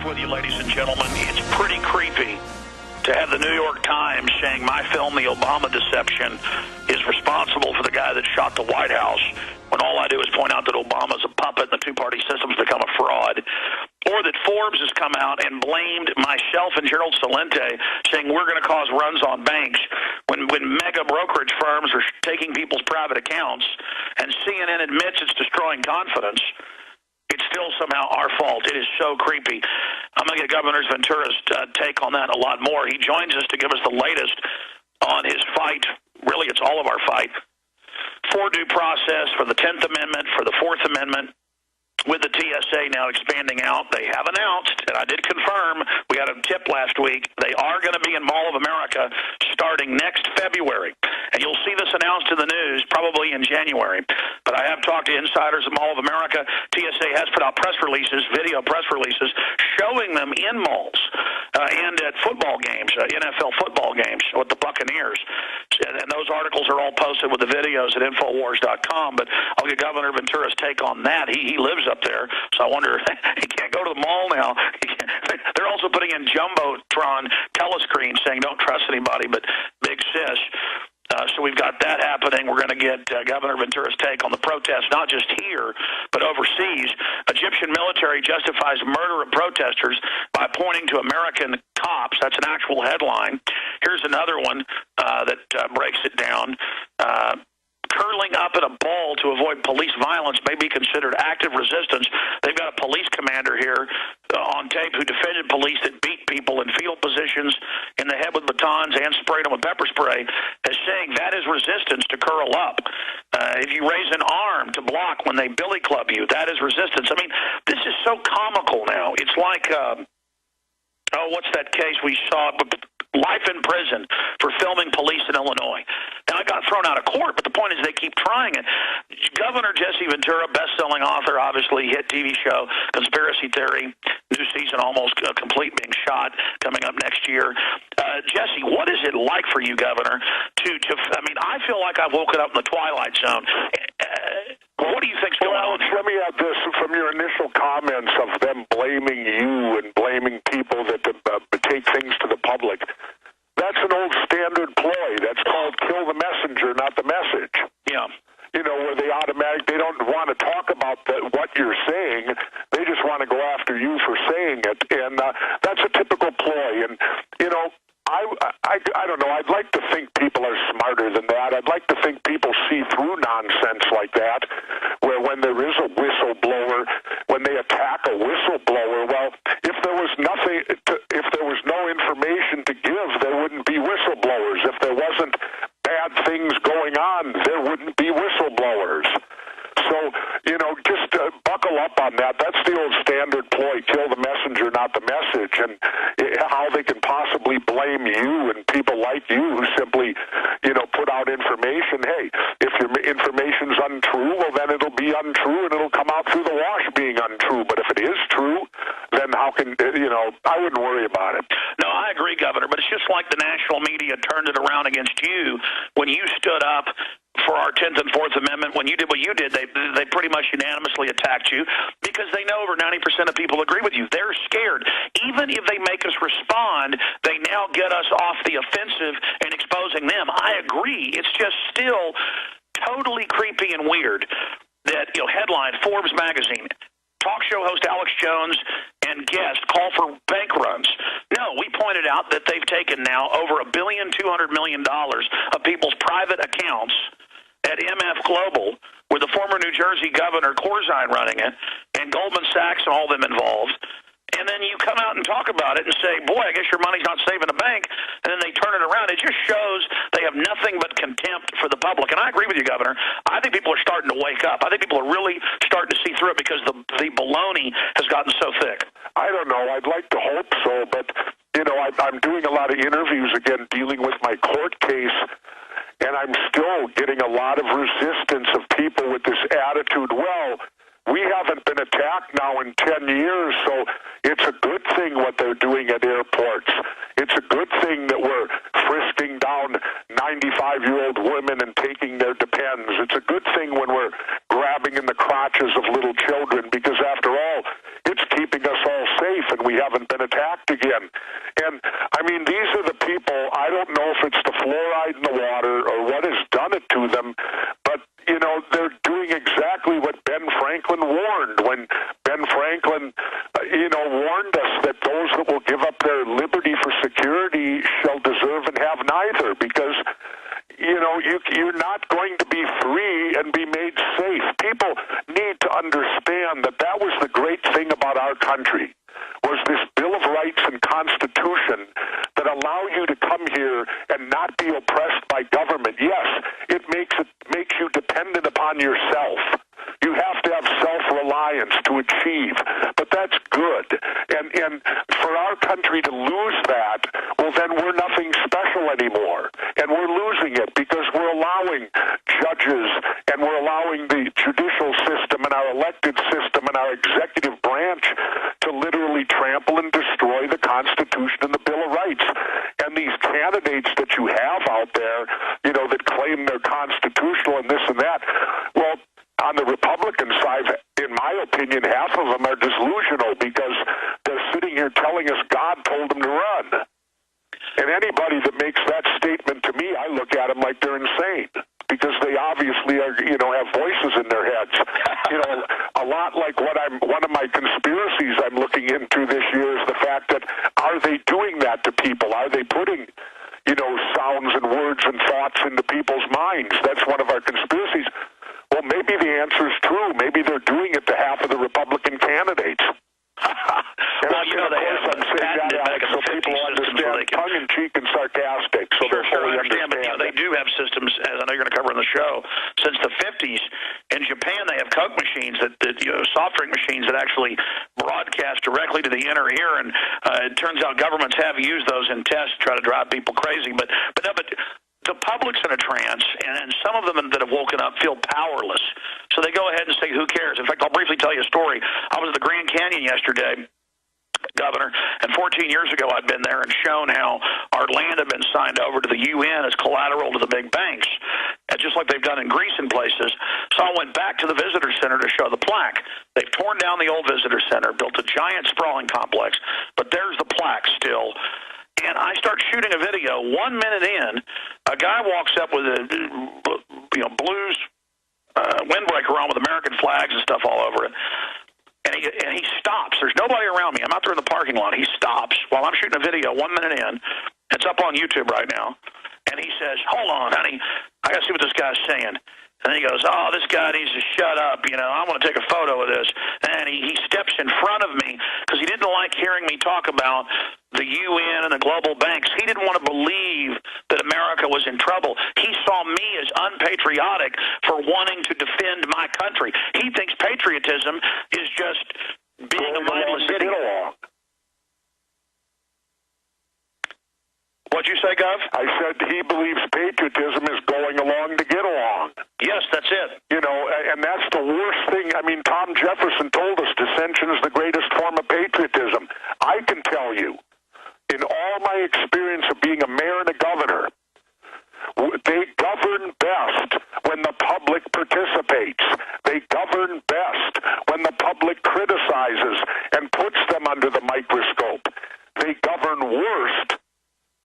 honest with you, ladies and gentlemen, it's pretty creepy to have the New York Times saying my film, The Obama Deception, is responsible for the guy that shot the White House, when all I do is point out that Obama's a puppet and the two-party system's become a fraud. Or that Forbes has come out and blamed myself and Gerald Celente, saying we're going to cause runs on banks when mega brokerage firms are taking people's private accounts, and CNN admits it's destroying confidence. It's still somehow our fault. It is so creepy. I'm going to get Governor Ventura's take on that a lot more. He joins us to give us the latest on his fight. Really, it's all of our fight for due process, for the 10th Amendment, for the 4th Amendment. With the TSA now expanding out, they have announced, and I did confirm, we got a tip last week, they are going to be in Mall of America starting next February. And you'll see this announced in the news probably in January. But I have talked to insiders at Mall of America. TSA has put out press releases, video press releases, showing them in malls and at football games, NFL football games with the Buccaneers. And those articles are all posted with the videos at Infowars.com. But I'll get Governor Ventura's take on that. He lives up there, so I wonder, he can't go to the mall now. They're also putting in Jumbotron telescreens saying don't trust anybody but Big Sis. So we've got that happening. We're going to get Governor Ventura's take on the protests, not just here, but overseas. Egyptian military justifies murder of protesters by pointing to American cops. That's an actual headline. Here's another one that breaks it down. Curling up in a ball to avoid police violence may be considered active resistance. They've got a police commander here on tape who defended police that beat people in fetal positions in the head with batons and sprayed them with pepper spray, as saying that is resistance to curl up. If you raise an arm to block when they billy club you, that is resistance. I mean, this is so comical now. It's like, what's that case we saw? Life in prison for filming police in Illinois. Now, I got thrown out of court, but the point is they keep trying it. Governor Jesse Ventura, best-selling author, obviously, hit TV show, Conspiracy Theory, new season almost complete, being shot, coming up next year. Jesse, what is it like for you, Governor, I mean, I feel like I've woken up in the Twilight Zone. What do you think's going on? Let me add this from your initial comments of them blaming you and blaming people that take things to the public. That's an old standard ploy. That's called kill the messenger, not the message. Yeah. You know, where they don't want to talk about what you're saying. They just want to go after you for saying it. And that's a typical ploy. And, you know, I don't know. I'd like to think people are smarter than that. I'd like to think people see through nonsense like that, where when there is a whistleblower, when they attack a whistleblower, well, if there was no information to give, there wouldn't be whistleblowers. If there wasn't bad things going on, there wouldn't be whistleblowers. So, you know, just buckle up on that. That's the old standard ploy, kill the messenger, not the message, and how they can possibly blame you and people like you who simply, you know, put out information. Hey, if your information's untrue, well, then it'll be untrue and it'll come out through the wash being untrue. But if it is true, then how can, you know, I wouldn't worry about it. No, I agree, Governor, but it's just like the national media turned it around against you when you stood up for our 10th and 4th Amendment. When you did what you did, they pretty much unanimously attacked you because they know over 90% of people agree with you. They're scared. Even if they make us respond, they now get us off the offensive and exposing them. I agree. It's just still totally creepy and weird that, you know, headline, Forbes magazine, talk show host Alex Jones and guest call for bank runs. No, we pointed out that they've taken now over $1.2 billion of people's private accounts at MF Global, with the former New Jersey governor Corzine running it, and Goldman Sachs and all them involved. And then you come out and talk about it and say, boy, I guess your money's not safe in the bank. And then they turn it around. It just shows they have nothing but contempt for the public. And I agree with you, Governor. I think people are starting to wake up. I think people are really starting to see through it because the baloney has gotten so thick. I don't know. I'd like to hope so. But, you know, I'm doing a lot of interviews again dealing with my court case. And I'm still getting a lot of resistance of people with this attitude, well, we haven't been attacked now in 10 years, so it's a good thing what they're doing at airports. It's a good thing that we're frisking down 95-year-old women and taking their depends. It's a good thing when we're grabbing in the crotches of little children because, after all, it's keeping us all safe. and we haven't been attacked again. And, I mean, these are the people, I don't know if it's the fluoride in the water or what has done it to them, but, you know, they're doing exactly what Ben Franklin warned when Ben Franklin, warned us that those that will give up their liberty for security shall deserve and have neither, because you're not going to be free and be made safe. People need to understand that was the great thing about our country, was this Bill of Rights and Constitution that allow you to come here and not be oppressed by government. Yes, it makes you dependent upon yourself. You have to have self-reliance to achieve, but that's good. And for our country to lose that, well, then we're nothing special anymore. And we're losing it because we're allowing judges and we're allowing the judicial system and our elected system and our executive branch to literally trample and destroy the Constitution and the Bill of Rights. And these candidates that you have out there, that claim they're constitutional and this and that, well, on the Republican side, in my opinion, half of them are delusional because they're sitting here telling us God told them to run. And anybody that makes that statement to me, I look at them like they're insane because they obviously are, have voices in their heads. A lot like one of my conspiracies I'm looking into this year is the fact that are they doing that to people? Are they putting sounds and words and thoughts into people's minds? That's one of our conspiracies. Well, maybe the answer is true. Maybe they're doing it to half of the Republican candidates. Well, of course, I'm saying that out so people understand tongue-in-cheek and sarcastic. So sure, I understand, but they do have systems, as I know you're going to cover in the show, since the 50s. In Japan, they have Coke machines, soft drink machines that actually broadcast directly to the inner ear, and it turns out governments have used those in tests to try to drive people crazy. But the public's in a trance, and some of them that have woken up feel powerless. So they go ahead and say, who cares? In fact, I'll briefly tell you a story. I was at the Grand Canyon yesterday, Governor, and 14 years ago I'd been there and shown how our land had been signed over to the UN as collateral to the big banks, just like they've done in Greece and places. So I went back to the visitor center to show the plaque. They've torn down the old visitor center, built a giant sprawling complex, but there's the plaque still. And I start shooting a video. 1 minute in, a guy walks up with a blues windbreaker on with American flags and stuff all over it. And he stops. There's nobody around me. I'm out there in the parking lot. He stops while I'm shooting a video 1 minute in. It's up on YouTube right now. And he says, hold on, honey. I got to see what this guy's saying. And then he goes, oh, this guy needs to shut up. I want to take a photo of this. And he steps in front of me because he didn't like hearing me talk about the UN and the global banks. He didn't want to believe that America was in trouble. He saw me as unpatriotic for wanting to defend my country. He thinks patriotism is just being a mindless idiot. What'd you say, Gov? I said he believes patriotism is going along to get along. Yes, that's it. And that's the worst thing. I mean, Tom Jefferson told us dissension is the greatest form of patriotism. I can tell you, in all my experience of being a mayor and a governor, they govern best when the public participates. They govern best when the public criticizes and puts them under the microscope. They govern worst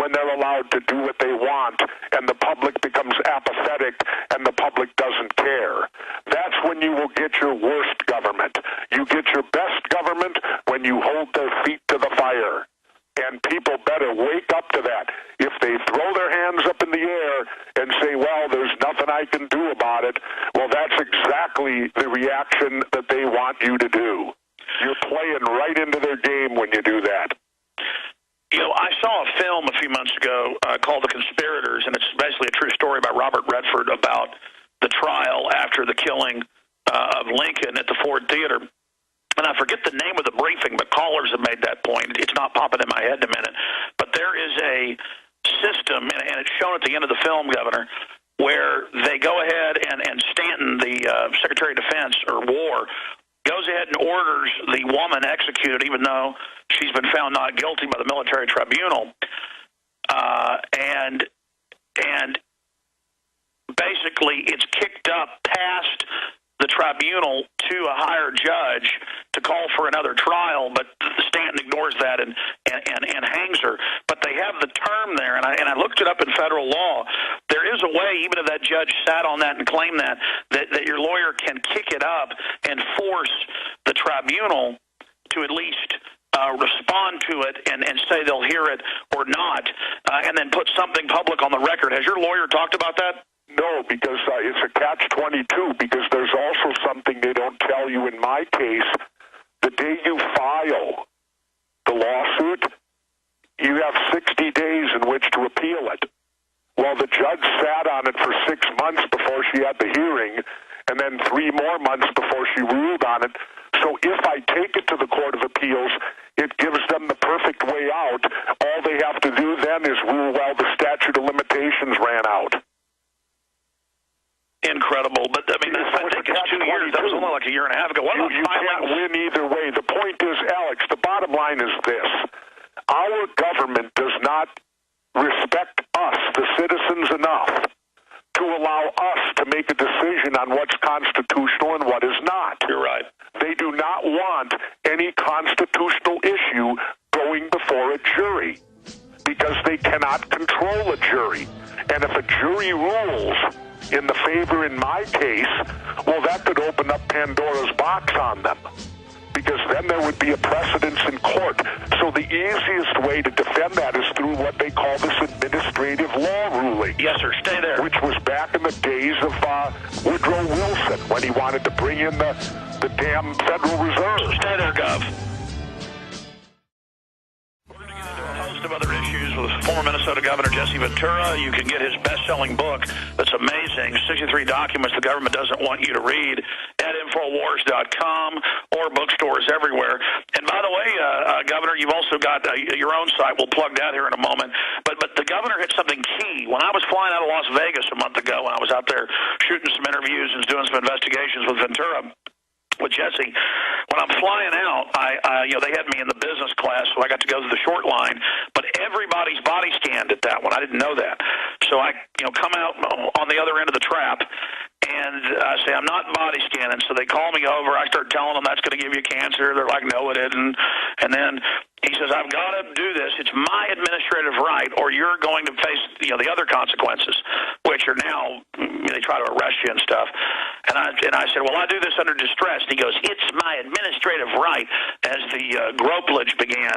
when they're allowed to do what they want and the public becomes apathetic and the public doesn't care. That's when you will get your worst government. You get your best government when you hold their feet to the fire. And people better wake up to that. If they throw their hands up in the air and say, well, there's nothing I can do about it, well, that's exactly the reaction that they want you to do. You're playing right into their game when you do that. I saw a film a few months ago called The Conspirators, and it's basically a true story by Robert Redford about the trial after the killing of Lincoln at the Ford Theater. And I forget the name of the briefing, but callers have made that point. It's not popping in my head in a minute. But there is a system, and it's shown at the end of the film, Governor, where they go ahead and Stanton, the Secretary of Defense or War, goes ahead and orders the woman executed, even though she's been found not guilty by the military tribunal. And basically it's kicked up past the tribunal to a higher judge to call for another trial, but Stanton ignores that and hangs her. But they have the term there, and I looked it up in federal law. There is a way, even if that judge sat on that and claimed that your lawyer can kick it up and force the tribunal to at least respond to it and say they'll hear it or not, and then put something public on the record. Has your lawyer talked about that? No, because it's a catch-22, because there's also something they don't tell you in my case. The day you file the lawsuit, you have 60 days in which to appeal it. Well, the judge sat on it for 6 months before she had the hearing, and then 3 more months before she ruled on it. So if I take it to the Court of Appeals, it gives them the perfect way out. All they have to do then is rule, well, the statute of limitations ran out. Incredible, but I mean, I think it's 2 years. That was only like a year and a half ago. You can't win either way. The point is, Alex, the bottom line is this. Our government does not respect us, the citizens, enough to allow us to make a decision on what's constitutional and what is not. You're right. They do not want any constitutional issue going before a jury because they cannot control a jury. And if a jury rules in the favor in my case, well, that could open up Pandora's box on them, because then there would be a precedence in court. So the easiest way to defend that is through what they call this administrative law ruling. Yes, sir. Stay there. Which was back in the days of Woodrow Wilson, when he wanted to bring in the damn Federal Reserve. Stay there, Gov. We're going to get into a host of other issues with former Minnesota Governor Jesse Ventura. You can get his best-selling book that's amazing, 63 Documents the Government Doesn't Want You to Read, at Infowars.com or bookstores everywhere. And by the way, Governor, you've also got your own site. We'll plug that here in a moment. But the governor hit something key. When I was flying out of Las Vegas a month ago, when I was out there shooting some interviews and doing some investigations with Ventura, with Jesse, when I'm flying out, they had me in the business class, so I got to go to the short line. But everybody's body scanned at that one. I didn't know that. So I, come out on the other end of the trap, and I say, I'm not body scanning. So they call me over. I start telling them that's going to give you cancer. They're like, no, it isn't. And then he says, I've got to do this. It's my administrative right, or you're going to face, the other consequences, which are now, they try to arrest you and stuff. And I said, well, I do this under distress. And he goes, it's my administrative right, as the gropelage began.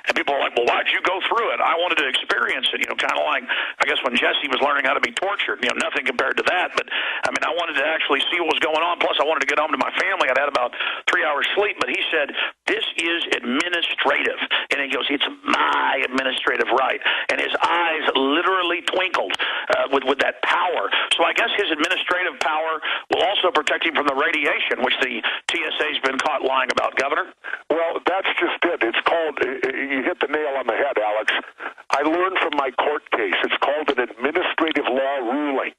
And people are like, well, why'd you go through it? I wanted to experience it, kind of like, I guess, when Jesse was learning how to be tortured. Nothing compared to that. But, I wanted to actually see what was going on. Plus, I wanted to get home to my family. I'd had about 3 hours sleep. But he said, this is administrative. And he goes, it's my administrative right. And his eyes literally twinkled with that power. So I guess his administrative power will also protect him from the radiation, which the TSA's been caught lying about, Governor. Well, that's just it. It's called, you hit the nail on the head, Alex. I learned from my court case, it's called an administrative law ruling.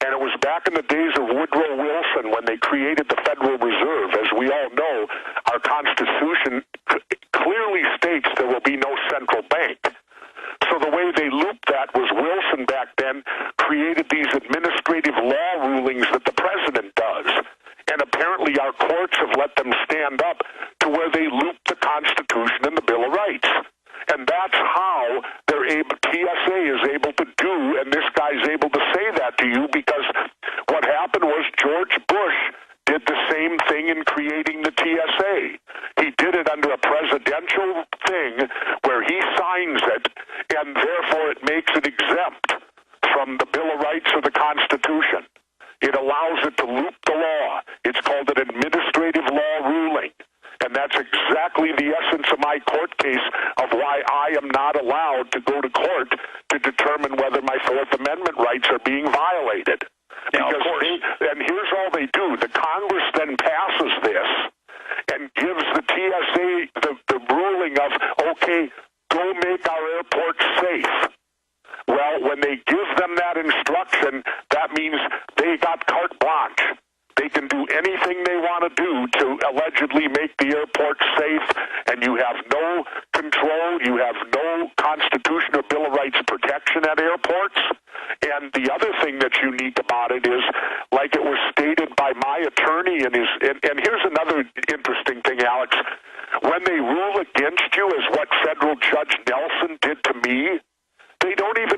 And it was back in the days of Woodrow Wilson when they created the Federal Reserve. As we all know, our Constitution clearly states there will be no central bank. So the way they looped that was Wilson back then created these administrative law rulings that the president does. And apparently our courts have let them stand up to where they loop the Constitution and the Bill of Rights. And that's how TSA is able to do, and this guy's able to say that to you, because what happened was George Bush did the same thing in creating the TSA. He did it under a presidential thing where he signs it, and therefore it makes it exempt from the Bill of Rights or the Constitution. It allows it to loop the law. It's called an administrative law ruling. And that's exactly the essence of my court case of why I am not allowed to go to court to determine whether my Fourth Amendment rights are being violated. Yeah, because and here's all they do. The Congress then passes this and gives the TSA the ruling of, okay, go make our airports safe. Well, when they give them that instruction, that means they got carte blanche. They can do anything they want to do to allegedly make the airport safe, and you have no control, you have no Constitution or Bill of Rights protection at airports, and then the other thing that's unique about it is, like it was stated by my attorney, and here's another interesting thing, Alex. When they rule against you, as what federal Judge Nelson did to me, they don't even